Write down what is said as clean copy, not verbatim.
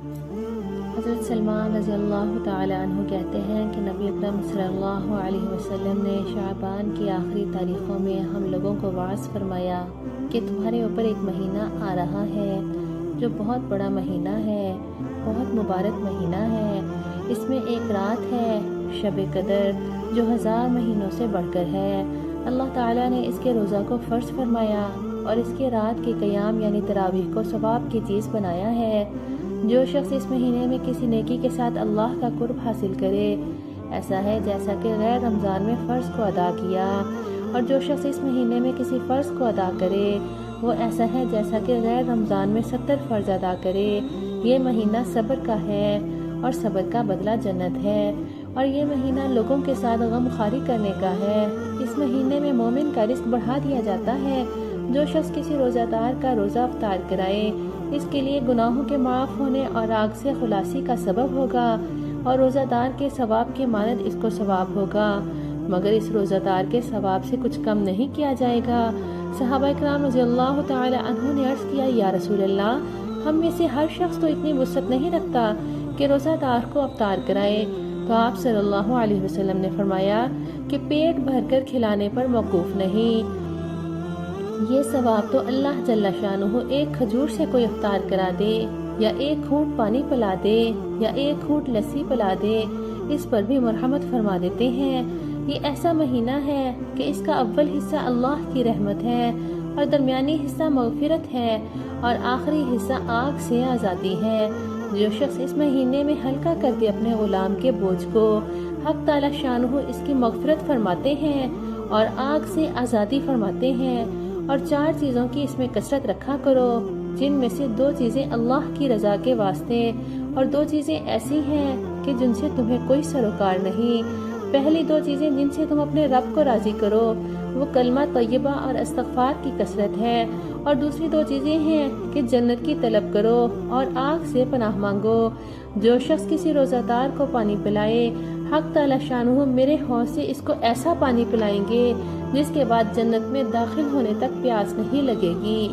حضرت سلمان رضی اللہ تعالی عنہ کہتے ہیں کہ نبی اکرم صلی اللہ علیہ وسلم نے شعبان کی آخری تاریخوں میں ہم لوگوں کو واعظ فرمایا کہ تمہارے اوپر ایک مہینہ آ رہا ہے جو بہت بڑا مہینہ ہے، بہت مبارک مہینہ ہے۔ اس میں ایک رات ہے شب قدر جو 1000 مہینوں سے بڑھ کر ہے۔ اللہ تعالیٰ نے اس کے روزہ کو فرض فرمایا اور اس کے رات کے قیام یعنی تراویح کو ثواب کی چیز بنایا ہے۔ جو شخص اس مہینے میں کسی نیکی کے ساتھ اللہ کا قرب حاصل کرے، ایسا ہے جیسا کہ غیر رمضان میں فرض کو ادا کیا، اور جو شخص اس مہینے میں کسی فرض کو ادا کرے وہ ایسا ہے جیسا کہ غیر رمضان میں 70 فرض ادا کرے۔ یہ مہینہ صبر کا ہے اور صبر کا بدلہ جنت ہے، اور یہ مہینہ لوگوں کے ساتھ غم خواری کرنے کا ہے۔ اس مہینے میں مومن کا رزق بڑھا دیا جاتا ہے۔ جو شخص کسی روزہ دار کا روزہ افطار کرائے اس کے لیے گناہوں کے معاف ہونے اور آگ سے خلاصی کا سبب ہوگا، اور روزہ دار کے ثواب کے مانند اس کو ثواب ہوگا، مگر اس روزہ دار کے ثواب سے کچھ کم نہیں کیا جائے گا۔ صحابہ کرام رضی اللہ تعالی عنہ نے عرض کیا، یا رسول اللہ، ہم میں سے ہر شخص تو اتنی وسعت نہیں رکھتا کہ روزہ دار کو افطار کرائے۔ تو آپ صلی اللہ علیہ وسلم نے فرمایا کہ پیٹ بھر کر کھلانے پر موقوف نہیں، یہ ثواب تو اللہ جل شانہ ایک کھجور سے کوئی افطار کرا دے، یا ایک گھونٹ پانی پلا دے، یا ایک گھونٹ لسی پلا دے، اس پر بھی مرحمت فرما دیتے ہیں۔ یہ ایسا مہینہ ہے کہ اس کا اول حصہ اللہ کی رحمت ہے، اور درمیانی حصہ مغفرت ہے، اور آخری حصہ آگ سے آزادی ہے۔ جو شخص اس مہینے میں ہلکا کر دے اپنے غلام کے بوجھ کو، حق تعالی شانہ اس کی مغفرت فرماتے ہیں اور آگ سے آزادی فرماتے ہیں۔ اور 4 چیزوں کی اس میں کثرت رکھا کرو، جن میں سے 2 چیزیں اللہ کی رضا کے واسطے، اور 2 چیزیں ایسی ہیں کہ جن سے تمہیں کوئی سروکار نہیں۔ پہلی 2 چیزیں جن سے تم اپنے رب کو راضی کرو وہ کلمہ طیبہ اور استغفار کی کثرت ہے، اور دوسری 2 چیزیں ہیں کہ جنت کی طلب کرو اور آگ سے پناہ مانگو۔ جو شخص کسی روزہ دار کو پانی پلائے، حق تعالی شانہ میرے حوض سے اس کو ایسا پانی پلائیں گے جس کے بعد جنت میں داخل ہونے تک پیاس نہیں لگے گی۔